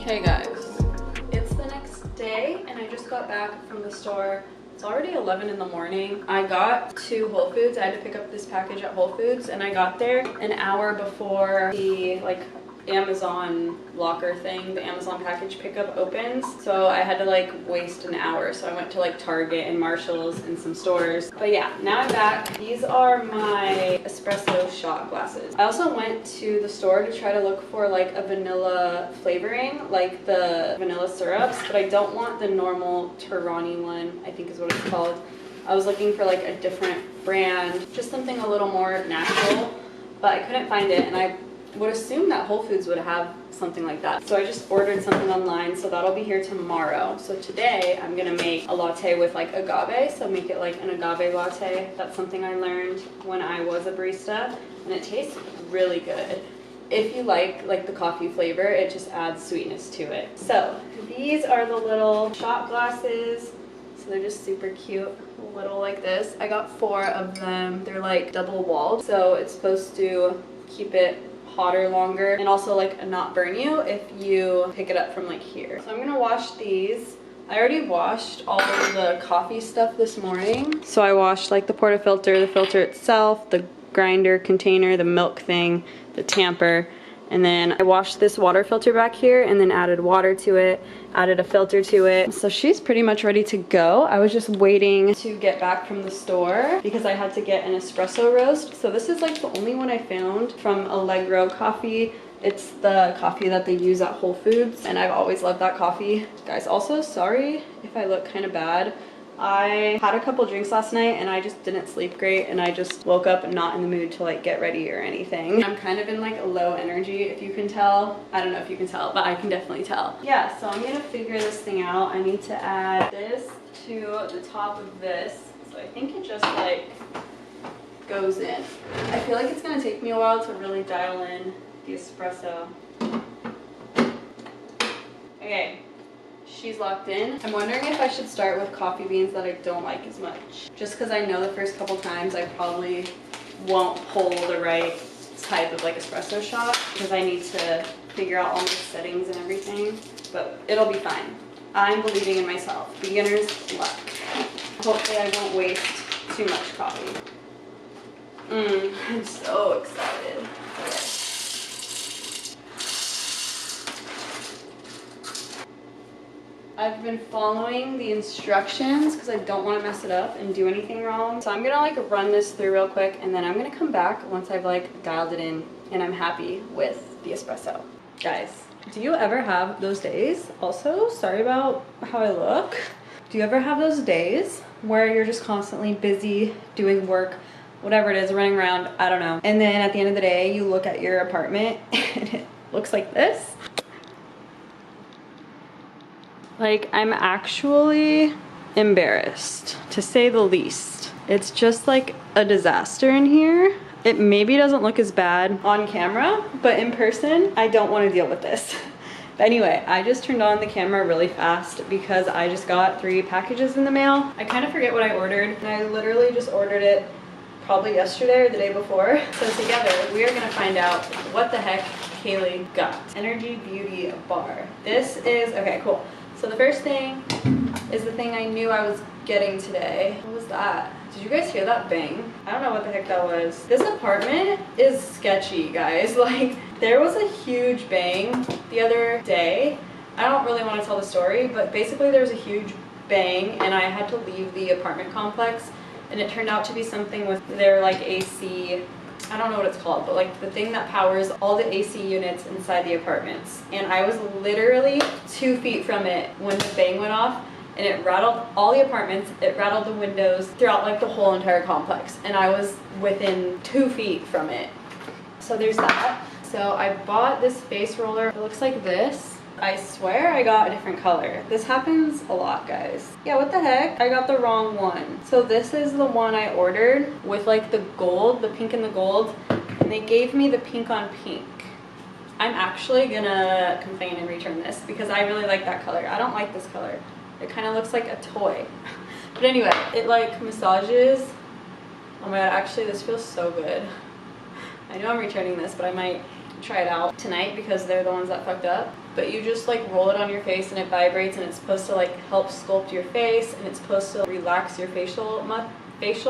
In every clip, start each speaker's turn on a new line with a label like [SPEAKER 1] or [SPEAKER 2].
[SPEAKER 1] Hey guys, it's the next day and I just got back from the store. It's already 11 in the morning. I got to Whole Foods. I had to pick up this package at Whole Foods and I got there an hour before the Amazon locker thing, the Amazon package pickup opens. So I had to waste an hour. So I went to Target and Marshall's and some stores. But yeah, now I'm back. These are my espresso shot glasses. I also went to the store to try to look for a vanilla flavoring, like the vanilla syrups, but I don't want the normal Torani one, I think is what it's called. I was looking for a different brand, just something a little more natural, but I couldn't find it, and I would assume that Whole Foods would have something like that. So I just ordered something online, so that'll be here tomorrow. So today I'm gonna make a latte with agave, so make it an agave latte. That's something I learned when I was a barista, and it tastes really good. If you like the coffee flavor, it just adds sweetness to it. So these are the little shot glasses. So they're just super cute, little like this. I got 4 of them. They're double walled, so it's supposed to keep it hotter longer and also not burn you if you pick it up from here. So I'm gonna wash these. I already washed all of the coffee stuff this morning. So I washed the portafilter, the filter itself, the grinder container, the milk thing, the tamper, and then I washed this water filter back here and then added water to it, added a filter to it. So she's pretty much ready to go. I was just waiting to get back from the store because I had to get an espresso roast. So this is the only one I found from Allegro Coffee. It's the coffee that they use at Whole Foods, and I've always loved that coffee. Guys, also sorry if I look kind of bad. I had a couple drinks last night and I just didn't sleep great, and I just woke up not in the mood to get ready or anything. I'm kind of in low energy, if you can tell. I don't know if you can tell, but I can definitely tell. Yeah, so I'm gonna figure this thing out. I need to add this to the top of this. So I think it just goes in. I feel it's gonna take me a while to really dial in the espresso. Okay. She's locked in. I'm wondering if I should start with coffee beans that I don't like as much. Just because I know the first couple times I probably won't pull the right type of espresso shot because I need to figure out all my settings and everything, but it'll be fine. I'm believing in myself. Beginner's luck. Hopefully I won't waste too much coffee. I'm so excited. Okay. I've been following the instructions because I don't want to mess it up and do anything wrong. So I'm gonna run this through real quick, and then I'm gonna come back once I've dialed it in and I'm happy with the espresso. Guys, do you ever have those days? Also, sorry about how I look. Do you ever have those days where you're just constantly busy doing work, whatever it is, running around, I don't know, and then at the end of the day you look at your apartment and it looks like this? I'm actually embarrassed, to say the least. It's just a disaster in here. It maybe doesn't look as bad on camera, but in person, I don't want to deal with this. But anyway, I just turned on the camera really fast because I just got 3 packages in the mail. I kind of forget what I ordered, and I literally just ordered it probably yesterday or the day before. So together, we are gonna find out what the heck Kaylee got. Energy Beauty Bar. This is, okay, cool. So the first thing is the thing I knew I was getting today. What was that? Did you guys hear that bang? I don't know what the heck that was. This apartment is sketchy, guys. There was a huge bang the other day. I don't really want to tell the story, but basically there was a huge bang and I had to leave the apartment complex, and it turned out to be something with their AC, I don't know what it's called, but the thing that powers all the AC units inside the apartments. And I was literally 2 feet from it when the bang went off, and it rattled all the apartments, it rattled the windows throughout the whole entire complex, and I was within 2 feet from it. So there's that. So I bought this face roller. It looks like this. I swear I got a different color. This happens a lot, guys. Yeah, what the heck? I got the wrong one. So this is the one I ordered with the gold, the pink and the gold, and they gave me the pink on pink. I'm actually gonna complain and return this because I really like that color. I don't like this color. It kind of looks like a toy. But anyway, it massages. Oh my god, actually this feels so good. I know I'm returning this, but I might try it out tonight because they're the ones that fucked up. but you just like roll it on your face and it vibrates, and it's supposed to like help sculpt your face, and it's supposed to relax your facial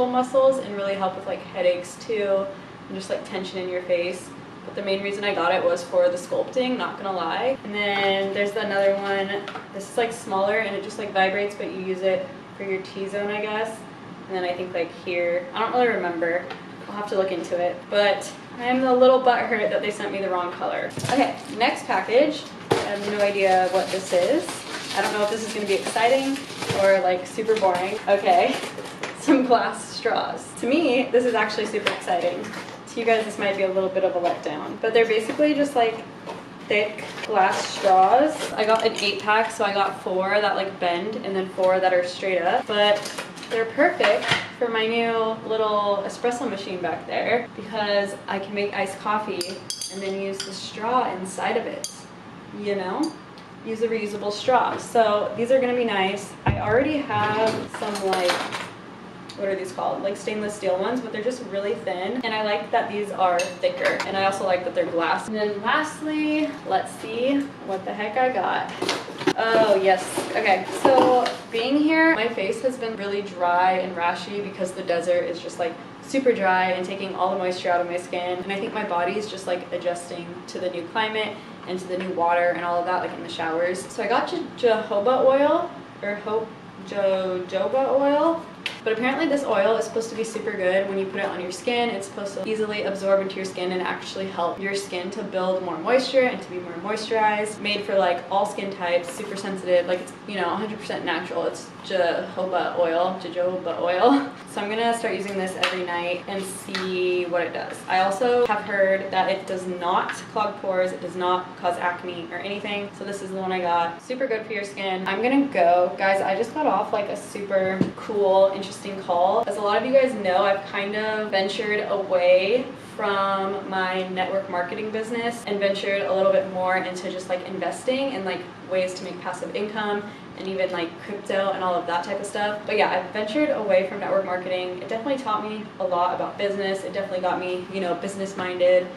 [SPEAKER 1] muscles and really help with like headaches too, and just like tension in your face. But the main reason I got it was for the sculpting, not gonna lie. And then there's another one. This is like smaller and it just like vibrates, but you use it for your T-zone, I guess. And then I think like here, I don't really remember. I'll have to look into it. But I am a little butthurt that they sent me the wrong color. Okay, next package. I have no idea what this is. I don't know if this is gonna be exciting or like super boring. Okay, some glass straws. To me, this is actually super exciting. To you guys, this might be a little bit of a letdown, but they're basically just like thick glass straws. I got an 8-pack, so I got 4 that like bend and then 4 that are straight up, but they're perfect for my new little espresso machine back there because I can make iced coffee and then use the straw inside of it, you know? Use a reusable straw. So these are gonna be nice. I already have some like, what are these called? Like stainless steel ones, but they're just really thin. And I like that these are thicker. And I also like that they're glass. And then lastly, let's see what the heck I got. Oh yes, okay. So being here, my face has been really dry and rashy because the desert is just like super dry and taking all the moisture out of my skin. And I think my body is just like adjusting to the new climate and to the new water and all of that, like in the showers. So I got jojoba oil, or jojoba oil. But apparently this oil is supposed to be super good when you put it on your skin. It's supposed to easily absorb into your skin and actually help your skin to build more moisture and to be more moisturized. Made for like all skin types, super sensitive, like it's, you know, 100% natural. It's jojoba oil. So I'm gonna start using this every night and see what it does. I also have heard that it does not clog pores, it does not cause acne or anything. So this is the one I got. Super good for your skin. I'm gonna go. Guys, I just got off like a super cool, interesting call. As a lot of you guys know, I've kind of ventured away from my network marketing business and ventured a little bit more into just like investing and like ways to make passive income and even like crypto and all of that type of stuff. But yeah, I've ventured away from network marketing. It definitely taught me a lot about business. It definitely got me, you know, business minded,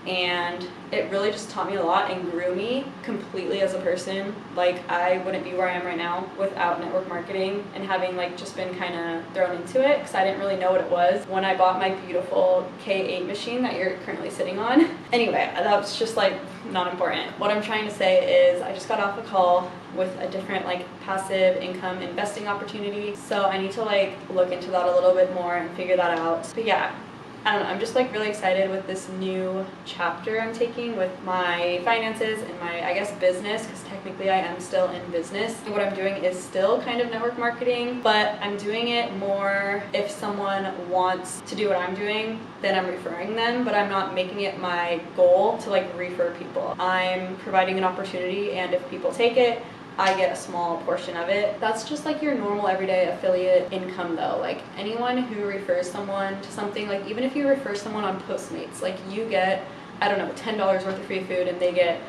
[SPEAKER 1] and it really just taught me a lot and grew me completely as a person. Like I wouldn't be where I am right now without network marketing and having like just been kind of thrown into it because I didn't really know what it was when I bought my beautiful K8 machine that you're currently sitting on. Anyway, that was just like not important. What I'm trying to say is I just got off a call with a different like passive income investing opportunity, so I need to like look into that a little bit more and figure that out. But yeah, I don't know, I'm just like really excited with this new chapter I'm taking with my finances and my, I guess, business, because technically I am still in business. And what I'm doing is still kind of network marketing, but I'm doing it more if someone wants to do what I'm doing, then I'm referring them, but I'm not making it my goal to like refer people. I'm providing an opportunity, and if people take it, I get a small portion of it. That's just like your normal everyday affiliate income though. Like anyone who refers someone to something, like even if you refer someone on Postmates, like you get, I don't know, $10 worth of free food and they get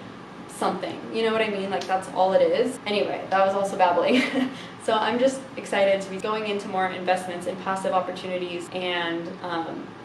[SPEAKER 1] something. You know what I mean? Like that's all it is. Anyway, that was also babbling. So I'm just excited to be going into more investments in passive opportunities and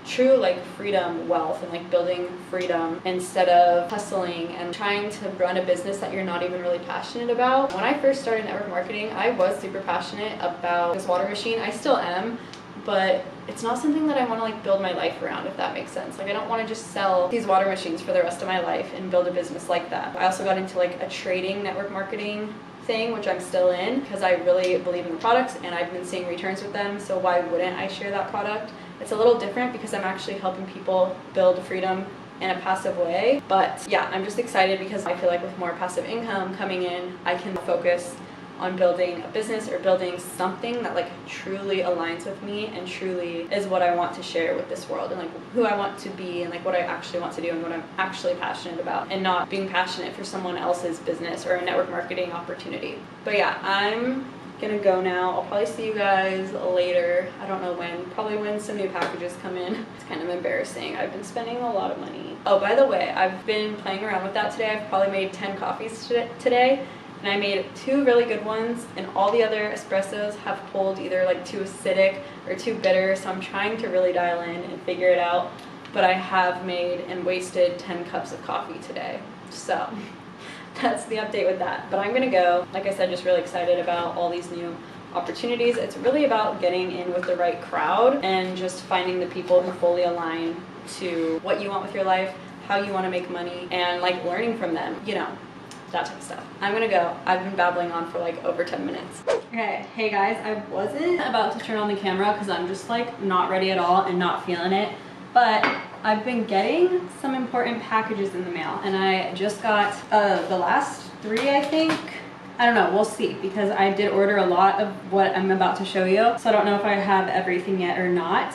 [SPEAKER 1] true like freedom wealth and like building freedom instead of hustling and trying to run a business that you're not even really passionate about. When I first started network marketing, I was super passionate about this water machine. I still am, but it's not something that I want to like build my life around, if that makes sense. Like I don't want to just sell these water machines for the rest of my life and build a business like that. I also got into like a trading network marketing thing, which I'm still in because I really believe in the products and I've been seeing returns with them, so why wouldn't I share that product? It's a little different because I'm actually helping people build freedom in a passive way. But yeah, I'm just excited because I feel like with more passive income coming in, I can focus on building a business or building something that like truly aligns with me and truly is what I want to share with this world and like who I want to be and like what I actually want to do and what I'm actually passionate about, and not being passionate for someone else's business or a network marketing opportunity. But yeah, I'm gonna go now. I'll probably see you guys later. I don't know when, probably when some new packages come in. It's kind of embarrassing. I've been spending a lot of money. Oh, by the way, I've been playing around with that today. I've probably made 10 coffees today. And I made 2 really good ones, and all the other espressos have pulled either like too acidic or too bitter, so I'm trying to really dial in and figure it out. But I have made and wasted 10 cups of coffee today. So that's the update with that. But I'm gonna go, like I said, just really excited about all these new opportunities. It's really about getting in with the right crowd and just finding the people who fully align to what you want with your life, how you want to make money, and like learning from them, you know, that type of stuff. I'm gonna go. I've been babbling on for like over 10 minutes. Okay, hey guys, I wasn't about to turn on the camera because I'm just like not ready at all and not feeling it, but I've been getting some important packages in the mail, and I just got the last 3, I think. I don't know, we'll see, because I did order a lot of what I'm about to show you, so I don't know if I have everything yet or not.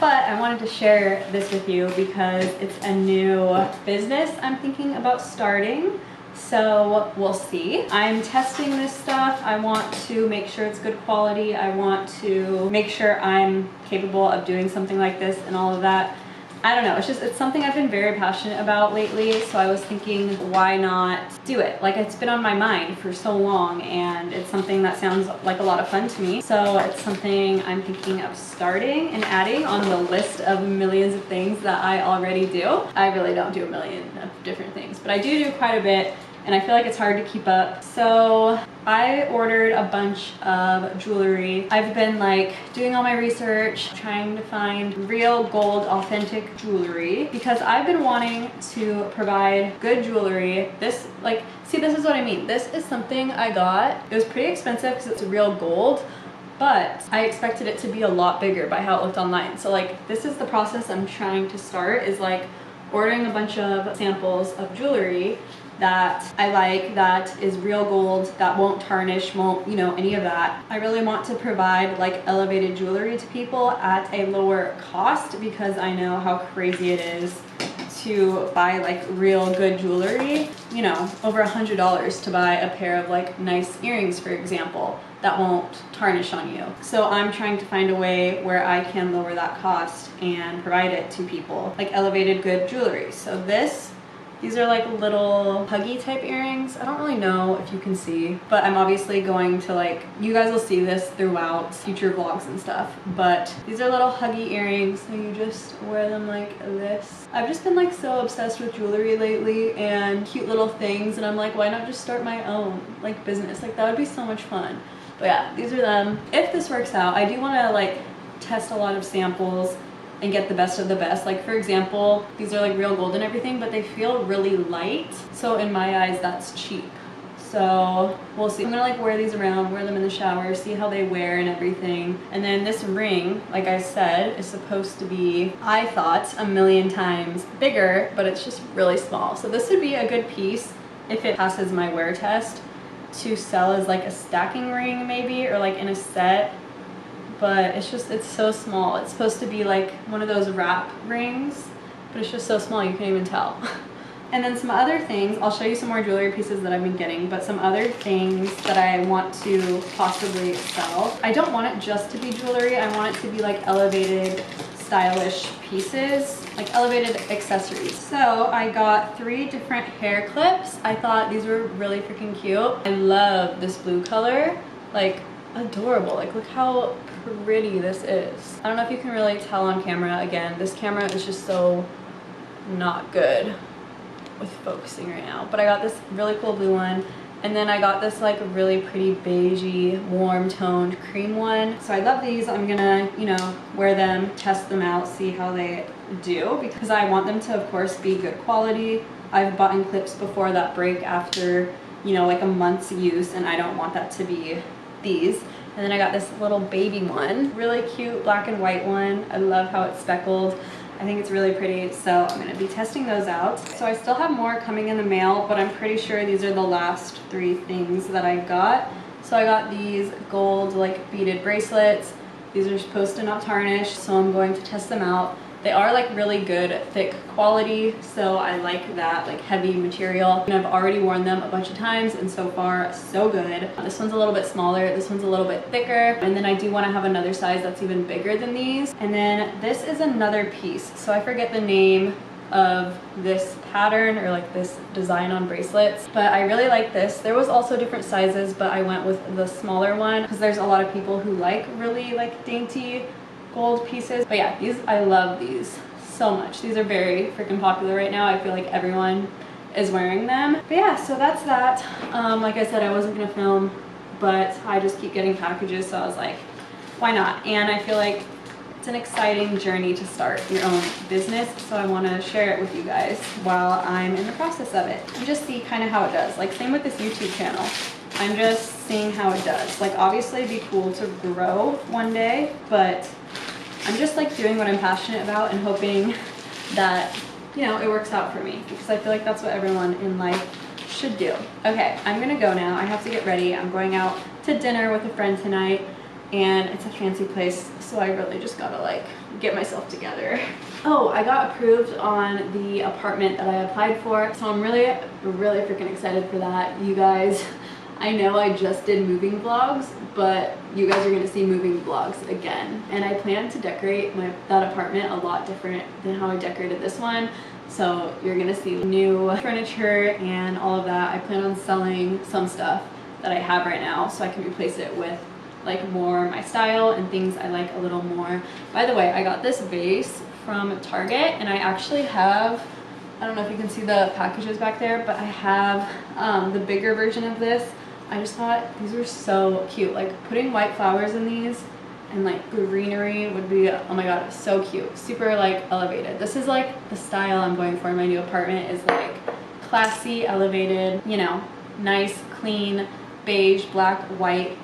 [SPEAKER 1] But I wanted to share this with you because it's a new business I'm thinking about starting. So we'll see. I'm testing this stuff. I want to make sure it's good quality. I want to make sure I'm capable of doing something like this and all of that. I don't know, it's something I've been very passionate about lately, so I was thinking, why not do it? Like, it's been on my mind for so long, and it's something that sounds like a lot of fun to me. So it's something I'm thinking of starting and adding on the list of millions of things that I already do. I really don't do a million of different things, but I do quite a bit, and I feel like it's hard to keep up. So I ordered a bunch of jewelry. I've been like doing all my research, trying to find real gold, authentic jewelry, because I've been wanting to provide good jewelry. This, like, see, this is what I mean. This is something I got. It was pretty expensive because it's real gold, but I expected it to be a lot bigger by how it looked online. So like, this is the process I'm trying to start, is like ordering a bunch of samples of jewelry that I like, that is real gold, that won't tarnish, won't, you know, any of that. I really want to provide like elevated jewelry to people at a lower cost, because I know how crazy it is to buy like real good jewelry. You know, over $100 to buy a pair of like nice earrings, for example, that won't tarnish on you. So I'm trying to find a way where I can lower that cost and provide it to people, like elevated good jewelry. So these are like little huggy type earrings. I don't really know if you can see, but I'm obviously going to, like, you guys will see this throughout future vlogs and stuff, but these are little huggy earrings, so you just wear them like this. I've just been like so obsessed with jewelry lately and cute little things, and I'm like, why not just start my own like business? Like, that would be so much fun. But yeah, these are them. If this works out, I do want to like test a lot of samples and get the best of the best. Like, for example, these are like real gold and everything, but they feel really light, so in my eyes that's cheap. So we'll see. I'm gonna like wear these around, wear them in the shower, see how they wear and everything. And then this ring, like I said, is supposed to be, I thought, a million times bigger, but it's just really small. So this would be a good piece, if it passes my wear test, to sell as like a stacking ring maybe, or like in a set. But it's so small. It's supposed to be like one of those wrap rings, but it's just so small you can't even tell. And then some other things, I'll show you some more jewelry pieces that I've been getting, but some other things that I want to possibly sell. I don't want it just to be jewelry. I want it to be like elevated, stylish pieces, like elevated accessories. So I got 3 different hair clips. I thought these were really freaking cute. I love this blue color, like adorable. Like, look how pretty this is. I don't know if you can really tell on camera. Again, this camera is just so not good with focusing right now, but I got this really cool blue one, and then I got this like really pretty beigey, warm toned cream one. So I love these. I'm gonna, you know, wear them, test them out, see how they do, because I want them to, of course, be good quality. I've bought in clips before that break after, you know, like a month's use, and I don't want that to be these. And then I got this little baby one, really cute black and white one. I love how it's speckled. I think it's really pretty, so I'm gonna be testing those out. So I still have more coming in the mail, but I'm pretty sure these are the last 3 things that I got. So I got these gold like beaded bracelets. These are supposed to not tarnish, so I'm going to test them out. They are like really good thick quality, so I like that, like heavy material. And I've already worn them a bunch of times, and so far so good. This one's a little bit smaller, this one's a little bit thicker, and then I do want to have another size that's even bigger than these. And then this is another piece, so I forget the name of this pattern or like this design on bracelets, but I really like this. There was also different sizes, but I went with the smaller one because there's a lot of people who like really like dainty gold pieces. But yeah, these, I love these so much. These are very freaking popular right now. I feel like everyone is wearing them. But yeah, so that's that. Like I said, I wasn't gonna film, but I just keep getting packages, so I was like, why not? And I feel like it's an exciting journey to start your own business, so I want to share it with you guys while I'm in the process of it and just see kind of how it does. Like same with this YouTube channel. I'm just seeing how it does. Like obviously it'd be cool to grow one day, but I'm just like doing what I'm passionate about and hoping that, you know, it works out for me, because I feel like that's what everyone in life should do. Okay, I'm gonna go now. I have to get ready. I'm going out to dinner with a friend tonight, and it's a fancy place, so I really just gotta like get myself together. Oh, I got approved on the apartment that I applied for, so I'm really freaking excited for that. You guys, I know I just did moving vlogs, but you guys are gonna see moving vlogs again. And I plan to decorate that apartment a lot different than how I decorated this one. So you're gonna see new furniture and all of that. I plan on selling some stuff that I have right now so I can replace it with like more my style and things I like a little more. By the way, I got this vase from Target, and I actually have, I don't know if you can see the packages back there, but I have the bigger version of this. I just thought these were so cute. Like putting white flowers in these and like greenery would be, oh my god, so cute. Super like elevated. This is like the style I'm going for in my new apartment, is like classy, elevated, you know, nice, clean, beige, black, white.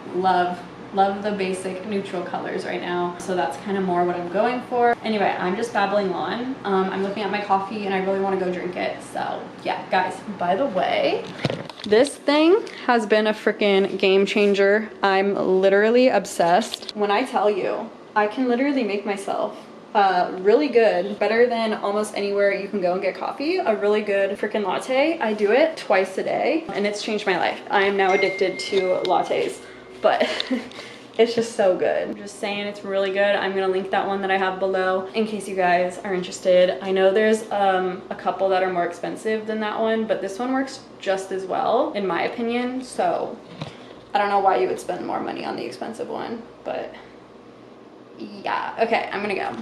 [SPEAKER 1] Love the basic neutral colors right now, so that's kind of more what I'm going for. Anyway, I'm just babbling on. I'm looking at my coffee and I really want to go drink it. So yeah, guys, by the way, this thing has been a freaking game changer. I'm literally obsessed. When I tell you, I can literally make myself really good, better than almost anywhere you can go and get coffee, a really good freaking latte. I do it twice a day and it's changed my life. I am now addicted to lattes, but it's just so good. I'm just saying, it's really good. I'm gonna link that one that I have below in case you guys are interested. I know there's a couple that are more expensive than that one, but this one works just as well in my opinion. So I don't know why you would spend more money on the expensive one, but yeah. Okay, I'm gonna go.